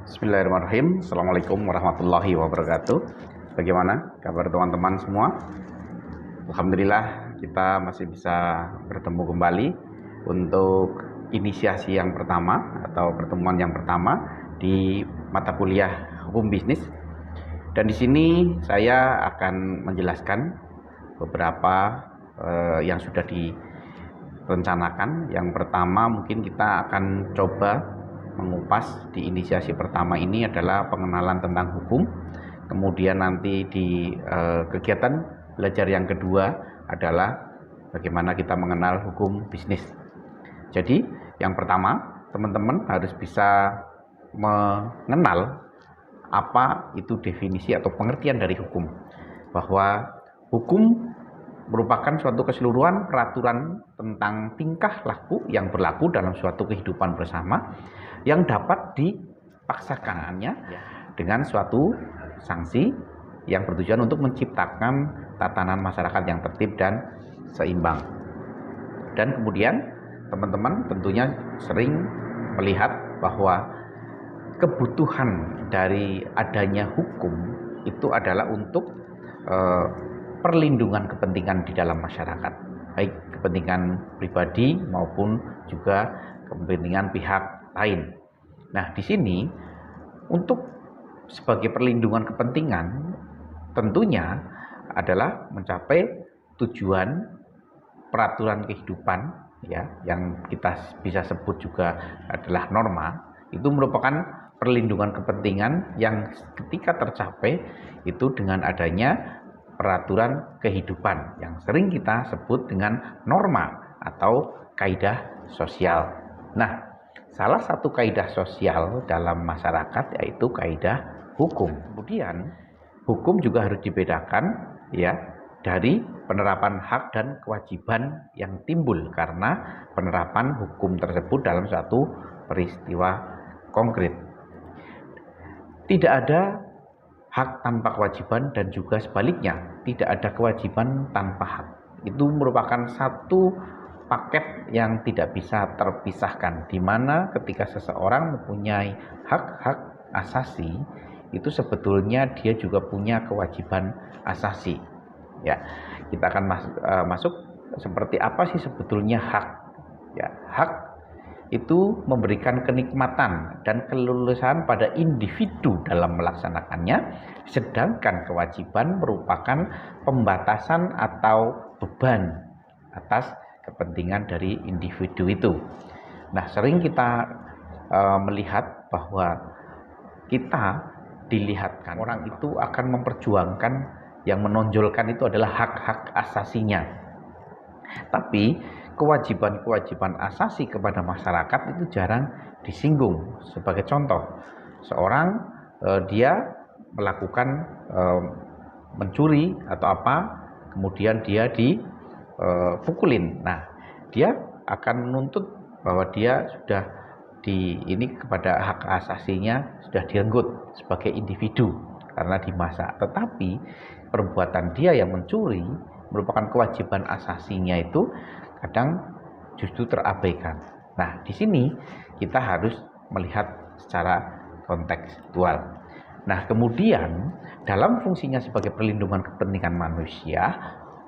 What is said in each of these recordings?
Bismillahirrahmanirrahim. Assalamualaikum warahmatullahi wabarakatuh. Bagaimana kabar teman-teman semua? Alhamdulillah kita masih bisa bertemu kembali untuk inisiasi yang pertama atau pertemuan yang pertama di mata kuliah Hukum Bisnis. Dan di sini saya akan menjelaskan beberapa yang sudah direncanakan. Yang pertama mungkin kita akan coba mengupas di inisiasi pertama ini adalah pengenalan tentang hukum. Kemudian nanti di kegiatan belajar yang kedua adalah bagaimana kita mengenal hukum bisnis. Jadi yang pertama, teman-teman harus bisa mengenal apa itu definisi atau pengertian dari hukum. Bahwa hukum merupakan suatu keseluruhan peraturan tentang tingkah laku yang berlaku dalam suatu kehidupan bersama yang dapat dipaksakannya dengan suatu sanksi yang bertujuan untuk menciptakan tatanan masyarakat yang tertib dan seimbang. Dan kemudian teman-teman tentunya sering melihat bahwa kebutuhan dari adanya hukum itu adalah untuk perlindungan kepentingan di dalam masyarakat, baik kepentingan pribadi maupun juga kepentingan pihak lain. Nah, di sini untuk sebagai perlindungan kepentingan tentunya adalah mencapai tujuan peraturan kehidupan ya, yang kita bisa sebut juga adalah norma. Itu merupakan perlindungan kepentingan yang ketika tercapai itu dengan adanya peraturan kehidupan yang sering kita sebut dengan norma atau kaidah sosial. Nah, salah satu kaidah sosial dalam masyarakat yaitu kaidah hukum. Kemudian hukum juga harus dibedakan ya dari penerapan hak dan kewajiban yang timbul karena penerapan hukum tersebut dalam suatu peristiwa konkret. Tidak ada hak tanpa kewajiban dan juga sebaliknya, tidak ada kewajiban tanpa hak. Itu merupakan satu paket yang tidak bisa terpisahkan, di mana ketika seseorang mempunyai hak-hak asasi, itu sebetulnya dia juga punya kewajiban asasi. Ya, kita akan masuk seperti apa sih sebetulnya hak. Ya, hak itu memberikan kenikmatan dan kelulusan pada individu dalam melaksanakannya, sedangkan kewajiban merupakan pembatasan atau beban atas kepentingan dari individu itu. Nah, sering kita melihat bahwa kita dilihatkan orang itu akan memperjuangkan yang menonjolkan itu adalah hak-hak asasinya. Tapi kewajiban-kewajiban asasi kepada masyarakat itu jarang disinggung. Sebagai contoh, seorang dia melakukan mencuri atau apa, kemudian dia dipukulin. Nah, dia akan menuntut bahwa dia sudah kepada hak asasinya sudah direnggut sebagai individu karena dimasak. Tetapi perbuatan dia yang mencuri merupakan kewajiban asasinya itu kadang justru terabaikan. Nah, di sini kita harus melihat secara kontekstual. Nah, kemudian dalam fungsinya sebagai perlindungan kepentingan manusia,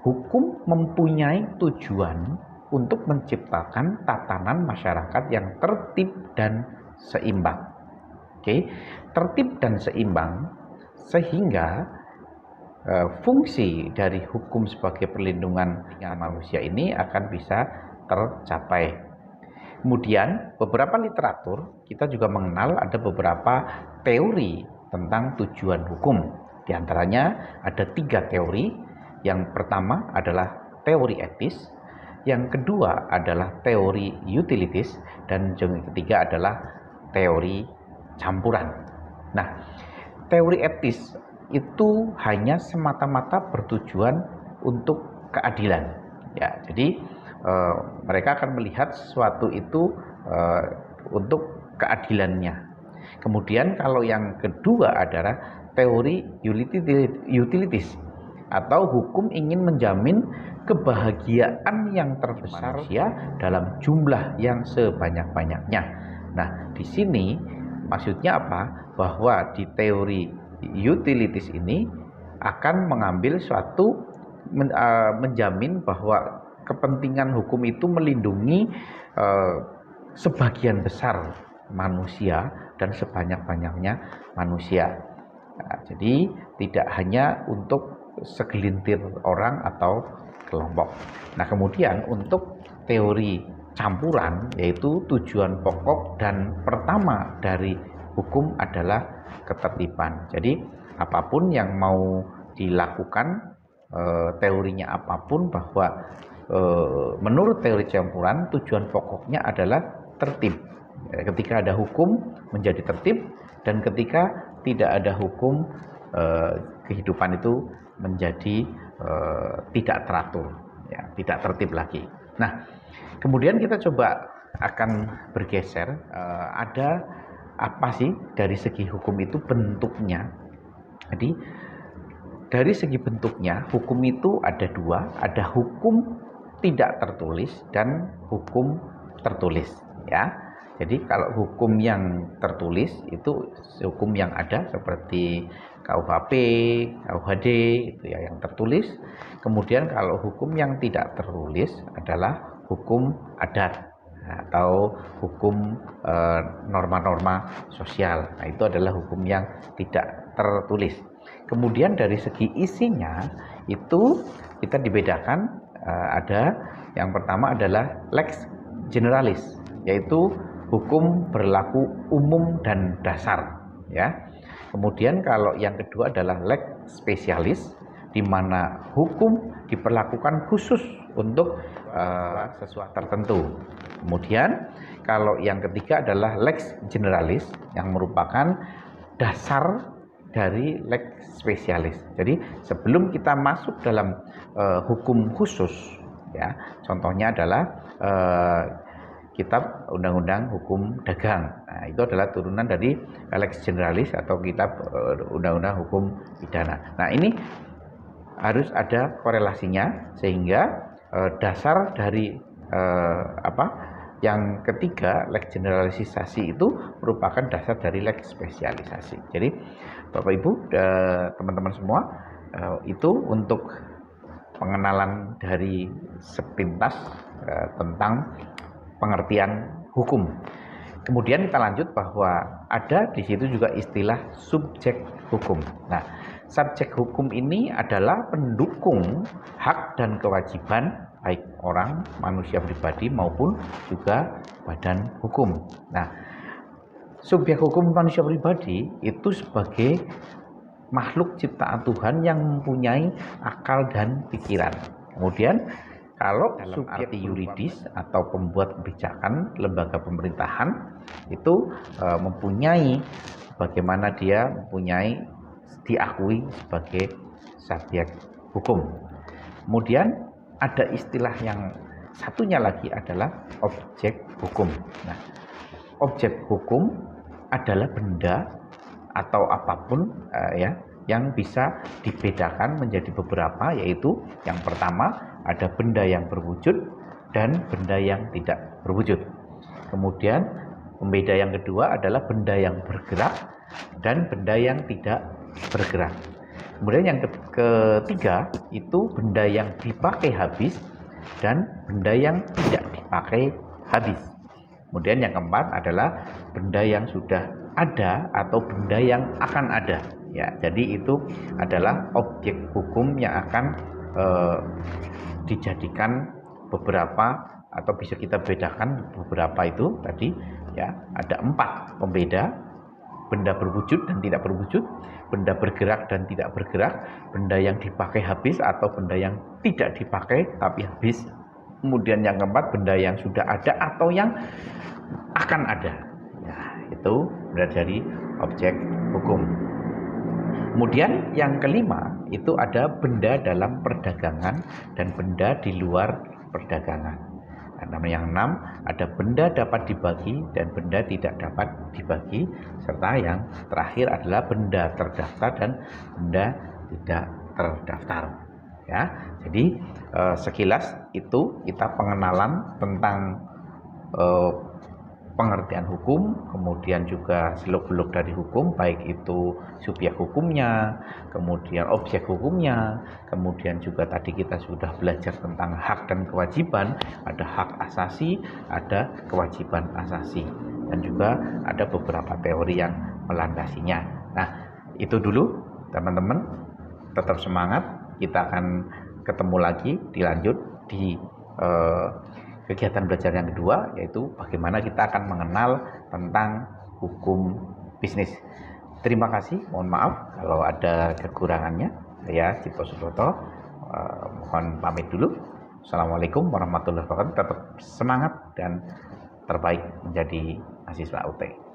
hukum mempunyai tujuan untuk menciptakan tatanan masyarakat yang tertib dan seimbang. Oke, tertib dan seimbang sehingga fungsi dari hukum sebagai perlindungan manusia ini akan bisa tercapai. Kemudian beberapa literatur kita juga mengenal ada beberapa teori tentang tujuan hukum. Di antaranya ada 3 teori. Yang pertama adalah teori etis, yang kedua adalah teori utilitis, dan yang ketiga adalah teori campuran. Nah, teori etis itu hanya semata-mata bertujuan untuk keadilan. Ya, jadi mereka akan melihat sesuatu itu untuk keadilannya. Kemudian kalau yang kedua adalah teori utilitis atau hukum ingin menjamin kebahagiaan yang terbesar manusia dalam jumlah yang sebanyak-banyaknya. Nah, di sini maksudnya apa? bahwa di teori utilities ini akan mengambil suatu menjamin bahwa kepentingan hukum itu melindungi sebagian besar manusia dan sebanyak-banyaknya manusia. Nah, jadi tidak hanya untuk segelintir orang atau kelompok. Nah, kemudian untuk teori campuran, yaitu tujuan pokok dan pertama dari hukum adalah ketertiban. Jadi apapun yang mau dilakukan, teorinya apapun, bahwa menurut teori campuran tujuan pokoknya adalah tertib. Ketika ada hukum menjadi tertib, dan ketika tidak ada hukum, kehidupan itu menjadi tidak teratur, ya, tidak tertib lagi. Nah, kemudian kita coba akan bergeser, ada apa sih dari segi hukum itu bentuknya. Jadi dari segi bentuknya, hukum itu ada dua, ada hukum tidak tertulis dan hukum tertulis, ya. Jadi kalau hukum yang tertulis itu hukum yang ada seperti KUHP, KUHD, itu ya yang tertulis. Kemudian kalau hukum yang tidak tertulis adalah hukum adat atau hukum norma-norma sosial. Nah, itu adalah hukum yang tidak tertulis. Kemudian dari segi isinya itu kita dibedakan, ada yang pertama adalah lex generalis, yaitu hukum berlaku umum dan dasar, ya. Kemudian kalau yang kedua adalah lex specialis, di mana hukum diperlakukan khusus untuk sesuatu tertentu. Kemudian kalau yang ketiga adalah lex generalis, yang merupakan dasar dari lex specialis. Jadi sebelum kita masuk dalam hukum khusus, ya, contohnya adalah kitab undang-undang hukum dagang. Nah, itu adalah turunan dari lex generalis atau kitab undang-undang hukum pidana. Nah, ini harus ada korelasinya, sehingga dasar dari yang ketiga, lex generalisasi itu merupakan dasar dari lex spesialisasi. Jadi Bapak Ibu, teman-teman semua, itu untuk pengenalan dari sepintas tentang pengertian hukum. Kemudian kita lanjut bahwa ada di situ juga istilah subjek hukum. Nah, subjek hukum ini adalah pendukung hak dan kewajiban baik orang, manusia pribadi maupun juga badan hukum. Nah, subjek hukum manusia pribadi itu sebagai makhluk ciptaan Tuhan yang mempunyai akal dan pikiran. Kemudian kalau dalam arti yuridis atau pembuat kebijakan lembaga pemerintahan itu mempunyai bagaimana dia mempunyai diakui sebagai subjek hukum. Kemudian ada istilah yang satunya lagi adalah objek hukum. Nah, objek hukum adalah benda atau apapun yang bisa dibedakan menjadi beberapa, yaitu yang pertama ada benda yang berwujud dan benda yang tidak berwujud. Kemudian pembeda yang kedua adalah benda yang bergerak dan benda yang tidak bergerak. Kemudian yang ketiga itu benda yang dipakai habis dan benda yang tidak dipakai habis. Kemudian yang keempat adalah benda yang sudah ada atau benda yang akan ada. Ya, jadi itu adalah objek hukum yang akan dijadikan beberapa atau bisa kita bedakan beberapa itu tadi, ya. Ada 4 pembeda: benda berwujud dan tidak berwujud, benda bergerak dan tidak bergerak, benda yang dipakai habis atau benda yang tidak dipakai tapi habis. Kemudian yang keempat, benda yang sudah ada atau yang akan ada. Ya, itu benar dari objek hukum. Kemudian yang kelima itu ada benda dalam perdagangan dan benda di luar perdagangan. Nah, yang 6 ada benda dapat dibagi dan benda tidak dapat dibagi, serta yang terakhir adalah benda terdaftar dan benda tidak terdaftar. Ya, jadi sekilas itu kita pengenalan tentang pengertian hukum, kemudian juga seluk-beluk dari hukum, baik itu subjek hukumnya, kemudian objek hukumnya, kemudian juga tadi kita sudah belajar tentang hak dan kewajiban, ada hak asasi, ada kewajiban asasi, dan juga ada beberapa teori yang melandasinya. Nah, itu dulu teman-teman, tetap semangat, kita akan ketemu lagi dilanjut di kegiatan belajar yang kedua, yaitu bagaimana kita akan mengenal tentang hukum bisnis. Terima kasih, mohon maaf kalau ada kekurangannya. Saya Cipto Suboto, mohon pamit dulu. Assalamualaikum warahmatullahi wabarakatuh. Tetap semangat dan terbaik menjadi mahasiswa UT.